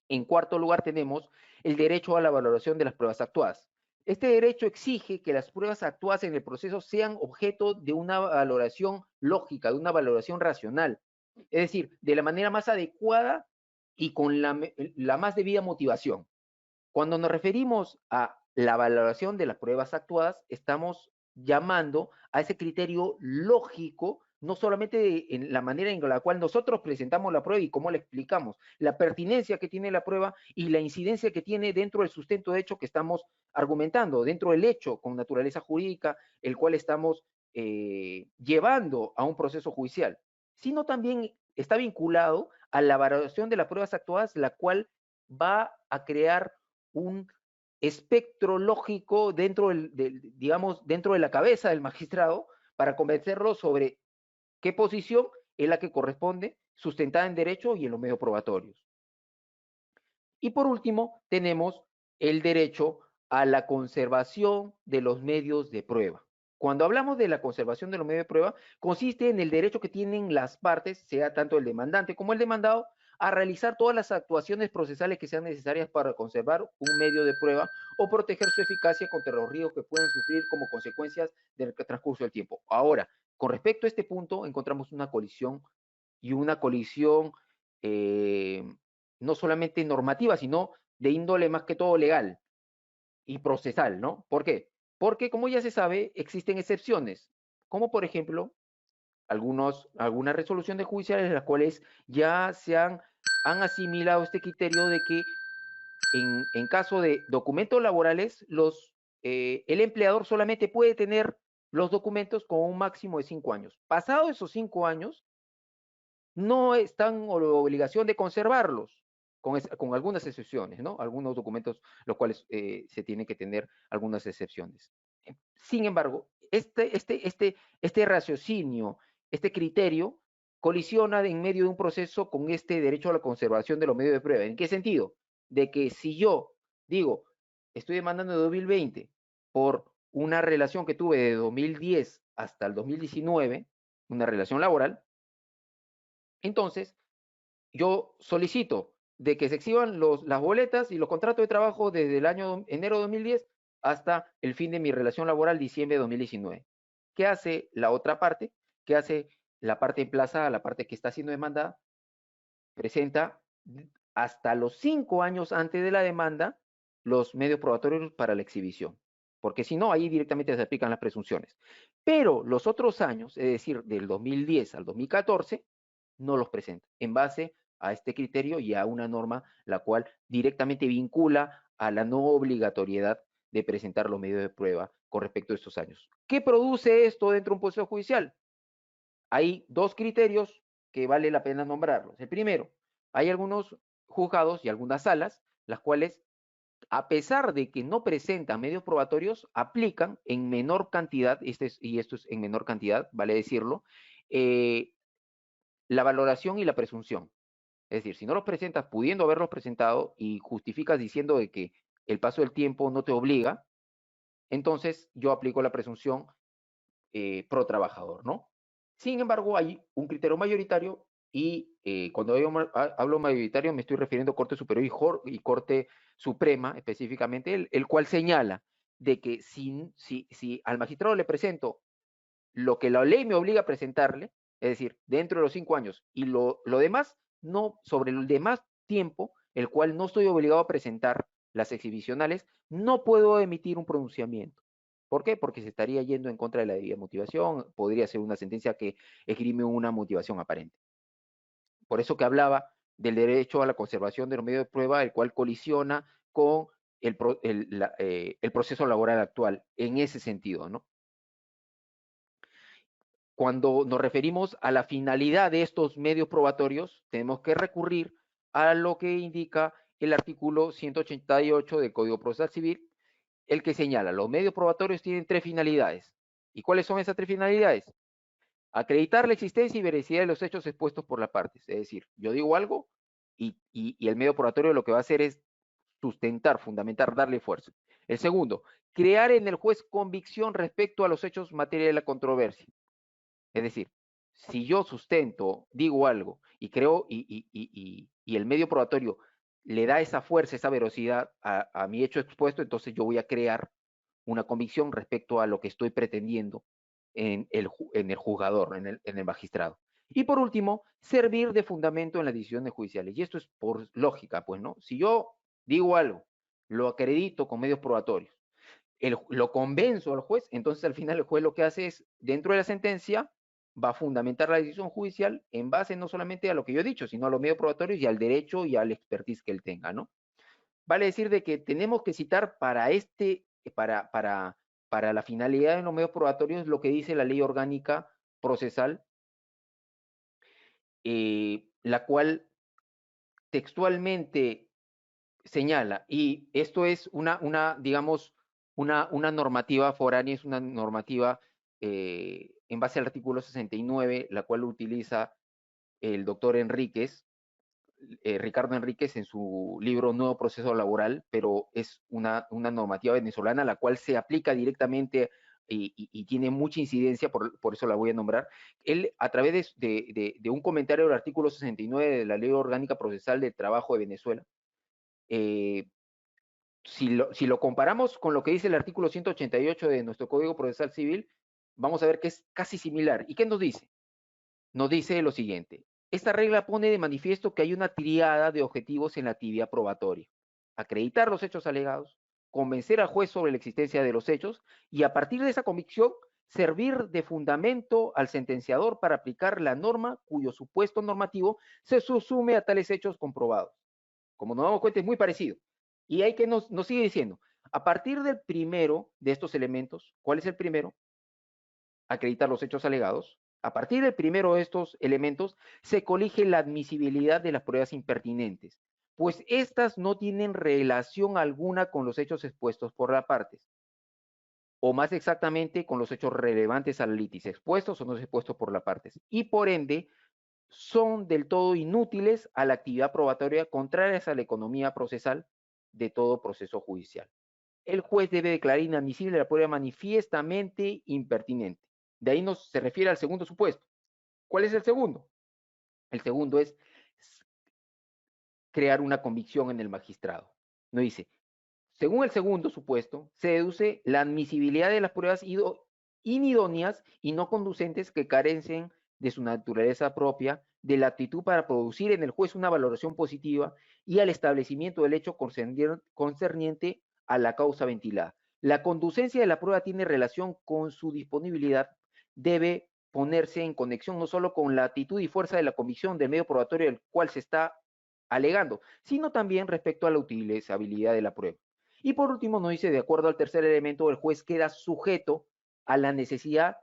[SPEAKER 1] En cuarto lugar tenemos el derecho a la valoración de las pruebas actuadas. Este derecho exige que las pruebas actuadas en el proceso sean objeto de una valoración lógica, de una valoración racional, es decir, de la manera más adecuada y con la más debida motivación. Cuando nos referimos a la valoración de las pruebas actuadas, estamos llamando a ese criterio lógico, no solamente en la manera en la cual nosotros presentamos la prueba y cómo la explicamos, la pertinencia que tiene la prueba y la incidencia que tiene dentro del sustento de hecho que estamos argumentando, dentro del hecho con naturaleza jurídica, el cual estamos llevando a un proceso judicial, sino también está vinculado a la valoración de las pruebas actuadas, la cual va a crear un espectro lógico dentro digamos, dentro de la cabeza del magistrado para convencerlo sobre qué posición es la que corresponde, sustentada en derecho y en los medios probatorios. Y por último, tenemos el derecho a la conservación de los medios de prueba. Cuando hablamos de la conservación de los medios de prueba, consiste en el derecho que tienen las partes, sea tanto el demandante como el demandado, a realizar todas las actuaciones procesales que sean necesarias para conservar un medio de prueba o proteger su eficacia contra los riesgos que puedan sufrir como consecuencias del transcurso del tiempo. Ahora, con respecto a este punto, encontramos una colisión y una colisión no solamente normativa, sino de índole más que todo legal y procesal, ¿no? ¿Por qué? Porque, como ya se sabe, existen excepciones, como por ejemplo algunas resoluciones judiciales en las cuales ya han asimilado este criterio de que en caso de documentos laborales, el empleador solamente puede tener los documentos con un máximo de 5 años. Pasado esos 5 años, no están en obligación de conservarlos, con algunas excepciones, ¿no? Algunos documentos, los cuales se tienen que tener algunas excepciones. Sin embargo, este raciocinio, este criterio, colisiona en medio de un proceso con este derecho a la conservación de los medios de prueba. ¿En qué sentido? De que si yo digo, estoy demandando de 2020 por una relación que tuve de 2010 hasta el 2019, una relación laboral, entonces yo solicito de que se exhiban las boletas y los contratos de trabajo desde el año enero de 2010 hasta el fin de mi relación laboral, diciembre de 2019. ¿Qué hace la otra parte? ¿Qué hace la parte en plaza, la parte que está siendo demandada? Presenta hasta los 5 años antes de la demanda los medios probatorios para la exhibición, porque si no, ahí directamente se aplican las presunciones. Pero los otros años, es decir, del 2010 al 2014, no los presenta, en base a este criterio y a una norma la cual directamente vincula a la no obligatoriedad de presentar los medios de prueba con respecto a estos años. ¿Qué produce esto dentro de un proceso judicial? Hay 2 criterios que vale la pena nombrarlos. El primero, hay algunos juzgados y algunas salas, las cuales, a pesar de que no presentan medios probatorios, aplican en menor cantidad, y esto es en menor cantidad, vale decirlo, la valoración y la presunción. Es decir, si no los presentas pudiendo haberlos presentado y justificas diciendo de que el paso del tiempo no te obliga, entonces yo aplico la presunción pro trabajador, ¿no? Sin embargo, hay un criterio mayoritario y cuando yo hablo mayoritario me estoy refiriendo a Corte Superior y Corte Suprema específicamente, el cual señala de que si al magistrado le presento lo que la ley me obliga a presentarle, es decir, dentro de los 5 años, y lo demás, no, sobre el demás tiempo, el cual no estoy obligado a presentar las exhibicionales, no puedo emitir un pronunciamiento. ¿Por qué? Porque se estaría yendo en contra de la debida motivación, podría ser una sentencia que esgrime una motivación aparente. Por eso que hablaba del derecho a la conservación de los medios de prueba, el cual colisiona con el proceso laboral actual, en ese sentido, ¿no? cuando nos referimos a la finalidad de estos medios probatorios, tenemos que recurrir a lo que indica el artículo 188 del Código Procesal Civil, el que señala, los medios probatorios tienen tres finalidades. ¿Y cuáles son esas tres finalidades? Acreditar la existencia y veracidad de los hechos expuestos por las partes. Es decir, yo digo algo y el medio probatorio lo que va a hacer es sustentar, fundamentar, darle fuerza. El segundo, crear en el juez convicción respecto a los hechos materia de la controversia. Es decir, si yo sustento, digo algo y creo y el medio probatorio le da esa fuerza, esa velocidad a mi hecho expuesto, entonces yo voy a crear una convicción respecto a lo que estoy pretendiendo en el juzgador, en el magistrado. Y por último, servir de fundamento en las decisiones judiciales. Y esto es por lógica, pues, ¿no? Si yo digo algo, lo acredito con medios probatorios, lo convenzo al juez, entonces al final el juez lo que hace es, dentro de la sentencia, va a fundamentar la decisión judicial en base no solamente a lo que yo he dicho, sino a los medios probatorios y al derecho y al expertise que él tenga, ¿no? Vale decir de que tenemos que citar para la finalidad de los medios probatorios lo que dice la ley orgánica procesal, la cual textualmente señala, y esto es digamos, una normativa foránea, es una normativa en base al artículo 69, la cual utiliza el doctor Enríquez, Ricardo Enríquez en su libro Nuevo Proceso Laboral, pero es una normativa venezolana la cual se aplica directamente y tiene mucha incidencia, por eso la voy a nombrar. Él, a través de un comentario del artículo 69 de la Ley Orgánica Procesal del Trabajo de Venezuela, eh, si lo comparamos con lo que dice el artículo 188 de nuestro Código Procesal Civil, vamos a ver que es casi similar. ¿Y qué nos dice? Nos dice lo siguiente. Esta regla pone de manifiesto que hay una triada de objetivos en la actividad probatoria. Acreditar los hechos alegados, convencer al juez sobre la existencia de los hechos y a partir de esa convicción servir de fundamento al sentenciador para aplicar la norma cuyo supuesto normativo se subsume a tales hechos comprobados. Como nos damos cuenta, es muy parecido. Y hay que nos sigue diciendo, a partir del primero de estos elementos, ¿cuál es el primero? Acreditar los hechos alegados. A partir del primero de estos elementos, se colige la admisibilidad de las pruebas impertinentes, pues estas no tienen relación alguna con los hechos expuestos por las partes, o más exactamente con los hechos relevantes a la litis, expuestos o no expuestos por las partes, y por ende son del todo inútiles a la actividad probatoria, contrarias a la economía procesal de todo proceso judicial. El juez debe declarar inadmisible la prueba manifiestamente impertinente. De ahí se refiere al segundo supuesto. ¿Cuál es el segundo? El segundo es crear una convicción en el magistrado. No dice, según el segundo supuesto, se deduce la admisibilidad de las pruebas inidóneas y no conducentes que carecen de su naturaleza propia, de la actitud para producir en el juez una valoración positiva y al establecimiento del hecho concerniente a la causa ventilada. La conducencia de la prueba tiene relación con su disponibilidad, debe ponerse en conexión no solo con la actitud y fuerza de la convicción del medio probatorio del cual se está alegando, sino también respecto a la utilizabilidad de la prueba. Y por último, nos dice, de acuerdo al tercer elemento, el juez queda sujeto a la necesidad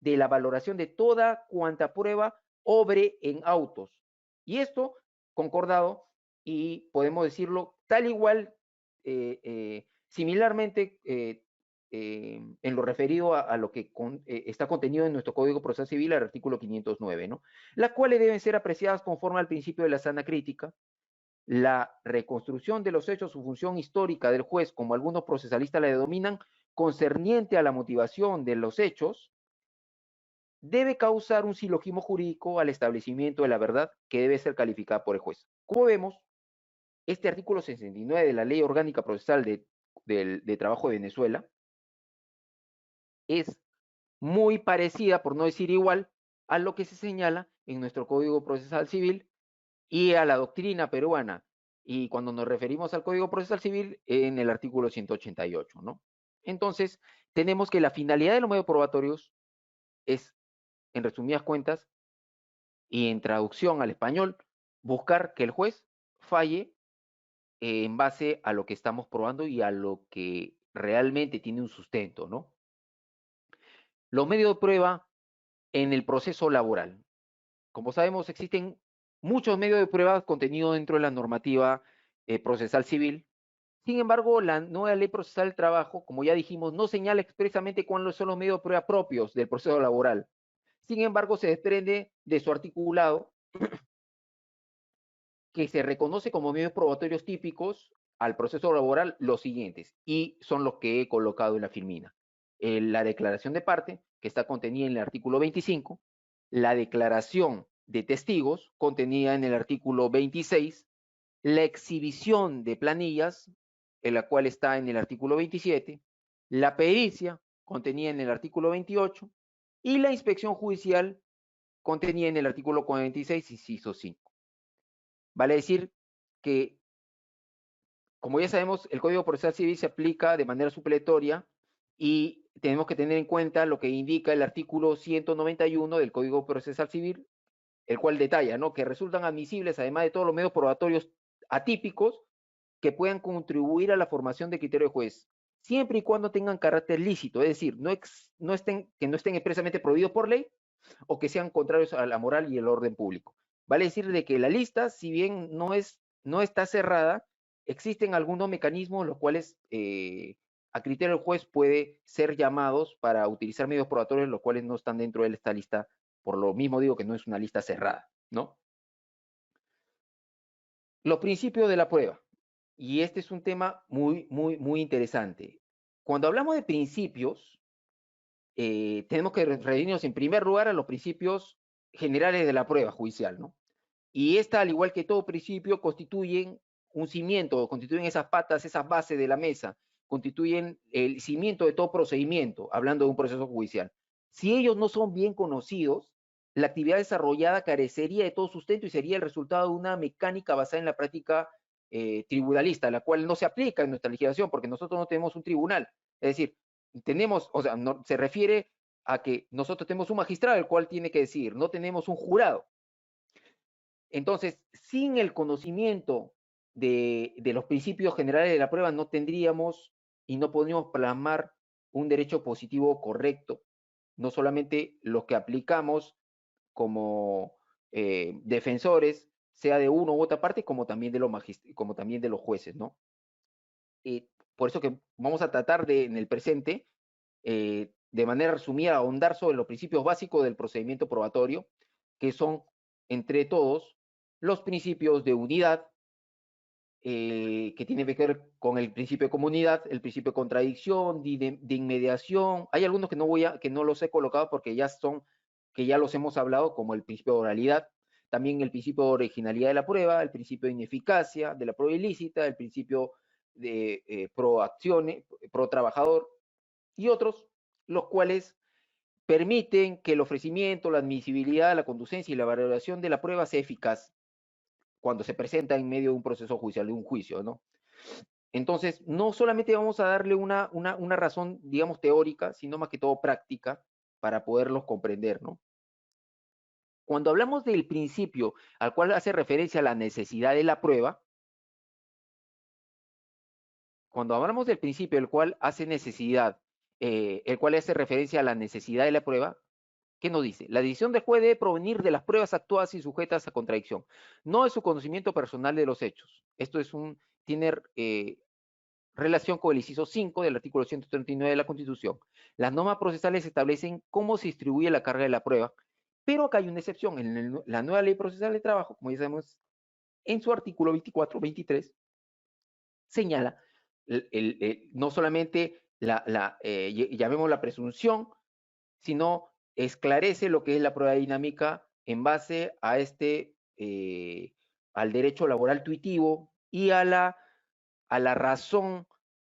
[SPEAKER 1] de la valoración de toda cuanta prueba obre en autos. Y esto concordado, y podemos decirlo tal igual, similarmente, en lo referido a lo que está contenido en nuestro Código Procesal Civil, el artículo 509, ¿no? Las cuales deben ser apreciadas conforme al principio de la sana crítica, la reconstrucción de los hechos, su función histórica del juez, como algunos procesalistas la denominan, concerniente a la motivación de los hechos, debe causar un silogismo jurídico al establecimiento de la verdad que debe ser calificada por el juez. Como vemos, este artículo 69 de la Ley Orgánica Procesal de Trabajo de Venezuela es muy parecida, por no decir igual, a lo que se señala en nuestro Código Procesal Civil y a la doctrina peruana. Y cuando nos referimos al Código Procesal Civil, en el artículo 188, ¿no? Entonces, tenemos que la finalidad de los medios probatorios es, en resumidas cuentas, y en traducción al español, buscar que el juez falle en base a lo que estamos probando y a lo que realmente tiene un sustento, ¿no? Los medios de prueba en el proceso laboral. Como sabemos, existen muchos medios de prueba contenidos dentro de la normativa procesal civil. Sin embargo, la nueva ley procesal del trabajo, como ya dijimos, no señala expresamente cuáles son los medios de prueba propios del proceso laboral. Sin embargo, se desprende de su articulado que se reconoce como medios probatorios típicos al proceso laboral los siguientes, y son los que he colocado en la filmina. La declaración de parte, que está contenida en el artículo 25, la declaración de testigos, contenida en el artículo 26, la exhibición de planillas, en la cual está en el artículo 27, la pericia, contenida en el artículo 28, y la inspección judicial, contenida en el artículo 46, inciso 5. Vale decir que, como ya sabemos, el Código Procesal Civil se aplica de manera supletoria y tenemos que tener en cuenta lo que indica el artículo 191 del Código Procesal Civil, el cual detalla, ¿no?, que resultan admisibles, además de todos los medios probatorios atípicos, que puedan contribuir a la formación de criterio de juez, siempre y cuando tengan carácter lícito, es decir, que no estén expresamente prohibidos por ley o que sean contrarios a la moral y el orden público. Vale decir de que la lista, si bien no está cerrada, existen algunos mecanismos los cuales a criterio del juez puede ser llamados para utilizar medios probatorios, los cuales no están dentro de esta lista. Por lo mismo digo que no es una lista cerrada, ¿no? Los principios de la prueba. Y este es un tema muy interesante. Cuando hablamos de principios, tenemos que referirnos en primer lugar a los principios generales de la prueba judicial, ¿no? Y esta, al igual que todo principio, constituyen un cimiento, constituyen esas patas, esas bases de la mesa, constituyen el cimiento de todo procedimiento, hablando de un proceso judicial. Si ellos no son bien conocidos, la actividad desarrollada carecería de todo sustento y sería el resultado de una mecánica basada en la práctica tribunalista, la cual no se aplica en nuestra legislación, porque nosotros no tenemos un tribunal. Es decir, tenemos, o sea, no, se refiere a que nosotros tenemos un magistrado, el cual tiene que decir, no tenemos un jurado. Entonces, sin el conocimiento de los principios generales de la prueba, no tendríamos y no podríamos plasmar un derecho positivo correcto, no solamente los que aplicamos como defensores, sea de uno u otra parte, como también de los jueces, ¿no? Por eso que vamos a tratar de, en el presente, de manera resumida, ahondar sobre los principios básicos del procedimiento probatorio, que son, entre todos, los principios de unidad, que tienen que ver con el principio de comunidad, el principio de contradicción, de inmediación. Hay algunos que no los he colocado porque que ya los hemos hablado, como el principio de oralidad, también el principio de originalidad de la prueba, el principio de ineficacia de la prueba ilícita, el principio de pro trabajador, y otros, los cuales permiten que el ofrecimiento, la admisibilidad, la conducencia y la valoración de la prueba sea eficaz cuando se presenta en medio de un proceso judicial, de un juicio, ¿no? Entonces, no solamente vamos a darle una razón, digamos, teórica, sino más que todo práctica para poderlos comprender, ¿no? Cuando hablamos del principio al cual hace referencia a la necesidad de la prueba, cuando hablamos del principio el cual hace referencia a la necesidad de la prueba, ¿qué nos dice? La decisión del juez debe provenir de las pruebas actuadas y sujetas a contradicción, no de su conocimiento personal de los hechos. Esto tiene relación con el inciso 5 del artículo 139 de la Constitución. Las normas procesales establecen cómo se distribuye la carga de la prueba, pero acá hay una excepción. En la nueva Ley Procesal de Trabajo, como ya sabemos, en su artículo 24, 23, señala no solamente llamemos la presunción, sino esclarece lo que es la prueba dinámica en base a al derecho laboral tuitivo y a la razón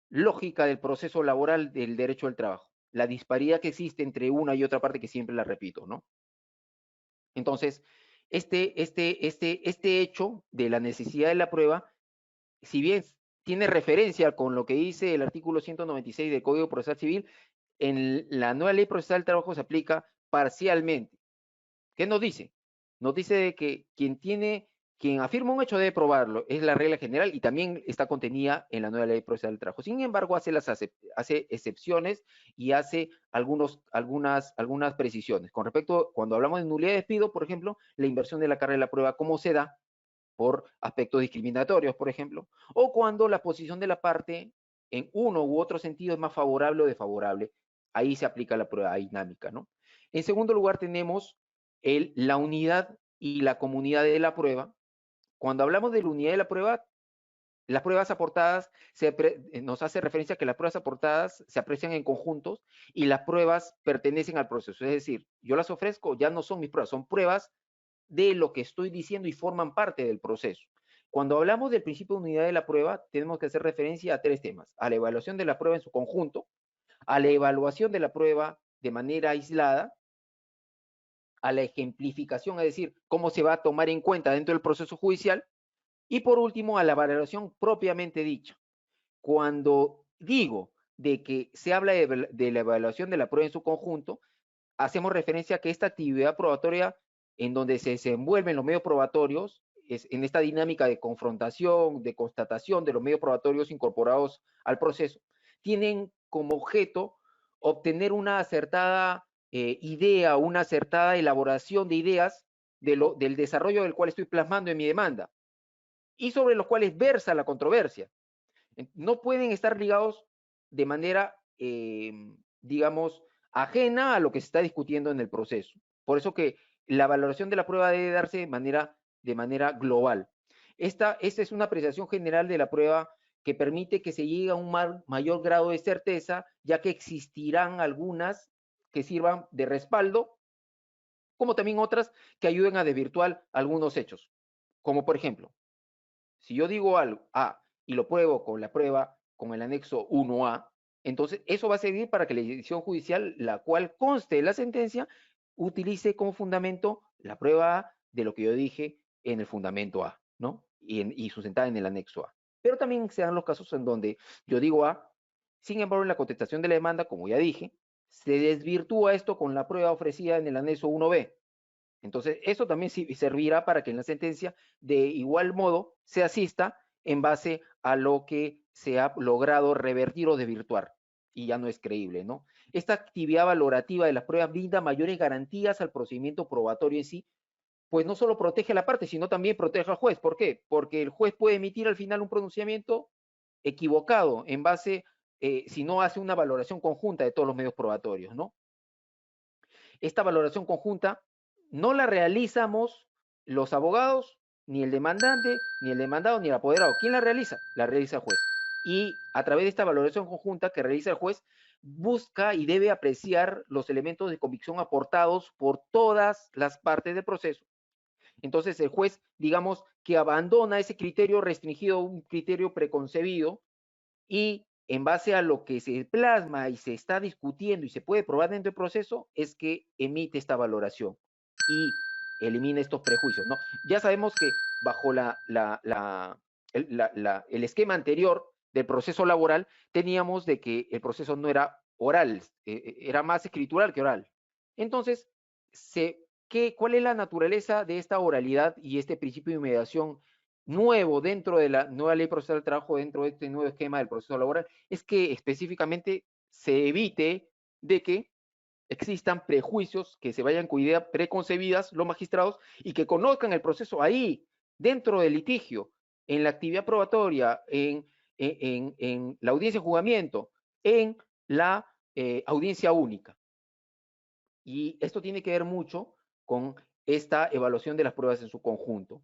[SPEAKER 1] lógica del proceso laboral del derecho del trabajo. La disparidad que existe entre una y otra parte, que siempre la repito, ¿no? Entonces, este hecho de la necesidad de la prueba, si bien tiene referencia con lo que dice el artículo 196 del Código Procesal Civil, en la nueva Ley Procesal del Trabajo se aplica parcialmente. ¿Qué nos dice? Nos dice que quien quien afirma un hecho debe probarlo, es la regla general y también está contenida en la nueva ley procesal del trabajo. Sin embargo, hace excepciones y hace algunas precisiones. Con respecto, cuando hablamos de nulidad de despido, por ejemplo, la inversión de la carga de la prueba, ¿cómo se da? Por aspectos discriminatorios, por ejemplo, o cuando la posición de la parte en uno u otro sentido es más favorable o desfavorable, ahí se aplica la prueba dinámica, ¿no? En segundo lugar tenemos la unidad y la comunidad de la prueba. Cuando hablamos de la unidad de la prueba, las pruebas aportadas nos hace referencia a que las pruebas aportadas se aprecian en conjuntos y las pruebas pertenecen al proceso. Es decir, yo las ofrezco, ya no son mis pruebas, son pruebas de lo que estoy diciendo y forman parte del proceso. Cuando hablamos del principio de unidad de la prueba, tenemos que hacer referencia a tres temas: a la evaluación de la prueba en su conjunto, a la evaluación de la prueba de manera aislada, a la ejemplificación, es decir, cómo se va a tomar en cuenta dentro del proceso judicial, y por último, a la valoración propiamente dicha. Cuando digo de que se habla de la evaluación de la prueba en su conjunto, hacemos referencia a que esta actividad probatoria en donde se desenvuelven los medios probatorios, es en esta dinámica de confrontación, de constatación de los medios probatorios incorporados al proceso, tienen como objeto obtener una acertada idea, una acertada elaboración de ideas del desarrollo del cual estoy plasmando en mi demanda y sobre los cuales versa la controversia. No pueden estar ligados de manera, digamos, ajena a lo que se está discutiendo en el proceso. Por eso que la valoración de la prueba debe darse de manera global. Esta es una apreciación general de la prueba que permite que se llegue a un mayor grado de certeza, ya que existirán algunas que sirvan de respaldo, como también otras que ayuden a desvirtuar algunos hechos. Como por ejemplo, si yo digo algo A y lo pruebo con la prueba, con el anexo 1A, entonces eso va a servir para que la decisión judicial, la cual conste en la sentencia, utilice como fundamento la prueba A de lo que yo dije en el fundamento A, ¿no? Y sustentada en el anexo A. Pero también se dan los casos en donde yo digo A, sin embargo, en la contestación de la demanda, como ya dije, se desvirtúa esto con la prueba ofrecida en el anexo 1B. Entonces, eso también servirá para que en la sentencia, de igual modo, se asista en base a lo que se ha logrado revertir o desvirtuar, y ya no es creíble, ¿no? Esta actividad valorativa de las pruebas brinda mayores garantías al procedimiento probatorio en sí, pues no solo protege a la parte, sino también protege al juez. ¿Por qué? Porque el juez puede emitir al final un pronunciamiento equivocado en base, si no hace una valoración conjunta de todos los medios probatorios, ¿no? Esta valoración conjunta no la realizamos los abogados, ni el demandante, ni el demandado, ni el apoderado. ¿Quién la realiza? La realiza el juez. Y a través de esta valoración conjunta que realiza el juez, busca y debe apreciar los elementos de convicción aportados por todas las partes del proceso. Entonces el juez, digamos, que abandona ese criterio restringido, un criterio preconcebido, y en base a lo que se plasma y se está discutiendo y se puede probar dentro del proceso, es que emite esta valoración y elimina estos prejuicios, ¿no? Ya sabemos que bajo el esquema anterior del proceso laboral, teníamos de que el proceso no era oral, era más escritural que oral. Entonces, ¿cuál es la naturaleza de esta oralidad y este principio de mediación nuevo dentro de la nueva ley procesal del trabajo, dentro de este nuevo esquema del proceso laboral? Es que específicamente se evite de que existan prejuicios, que se vayan con ideas preconcebidas los magistrados y que conozcan el proceso ahí, dentro del litigio, en la actividad probatoria, en la audiencia de juzgamiento, en la audiencia única. Y esto tiene que ver mucho con esta evaluación de las pruebas en su conjunto.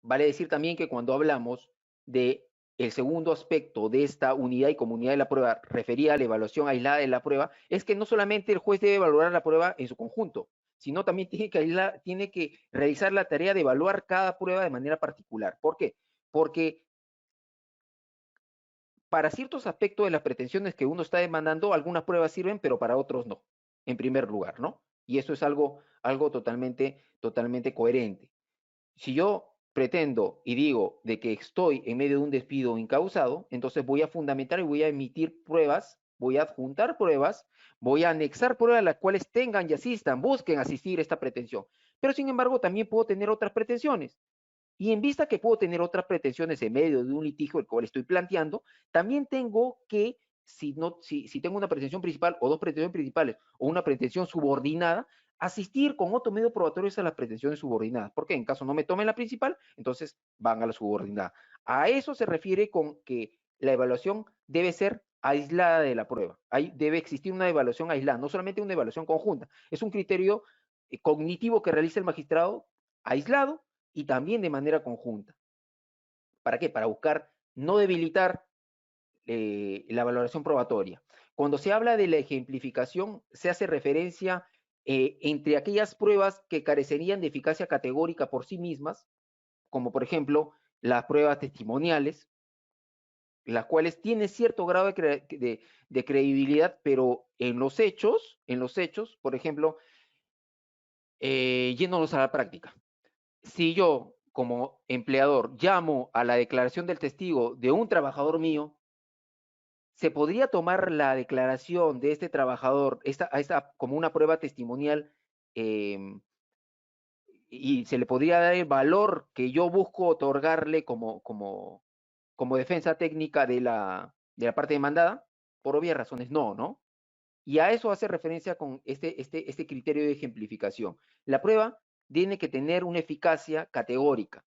[SPEAKER 1] Vale decir también que cuando hablamos de el segundo aspecto de esta unidad y comunidad de la prueba referida a la evaluación aislada de la prueba, es que no solamente el juez debe valorar la prueba en su conjunto, sino también tiene que realizar la tarea de evaluar cada prueba de manera particular. ¿Por qué? Porque para ciertos aspectos de las pretensiones que uno está demandando, algunas pruebas sirven, pero para otros no, en primer lugar, ¿no? Y eso es algo totalmente coherente. Si yo pretendo y digo de que estoy en medio de un despido incausado, entonces voy a fundamentar y voy a emitir pruebas, voy a adjuntar pruebas, voy a anexar pruebas a las cuales tengan y asistan, busquen asistir esta pretensión. Pero sin embargo, también puedo tener otras pretensiones. Y en vista que puedo tener otras pretensiones en medio de un litigio el cual estoy planteando, también tengo que, si tengo una pretensión principal o dos pretensiones principales o una pretensión subordinada, asistir con otro medio probatorio a las pretensiones subordinadas. Porque en caso no me tomen la principal, entonces van a la subordinada. A eso se refiere con que la evaluación debe ser aislada de la prueba. Debe existir una evaluación aislada, no solamente una evaluación conjunta. Es un criterio cognitivo que realiza el magistrado aislado y también de manera conjunta. ¿Para qué? Para buscar no debilitar la valoración probatoria. Cuando se habla de la ejemplificación, se hace referencia entre aquellas pruebas que carecerían de eficacia categórica por sí mismas, como por ejemplo las pruebas testimoniales, las cuales tienen cierto grado de credibilidad, pero en los hechos, por ejemplo, yéndonos a la práctica. Si yo, como empleador, llamo a la declaración del testigo de un trabajador mío, ¿se podría tomar la declaración de este trabajador como una prueba testimonial eh, y se le podría dar el valor que yo busco otorgarle como defensa técnica de la parte demandada? Por obvias razones, no, ¿no? Y a eso hace referencia con este criterio de ejemplificación. La prueba tiene que tener una eficacia categórica.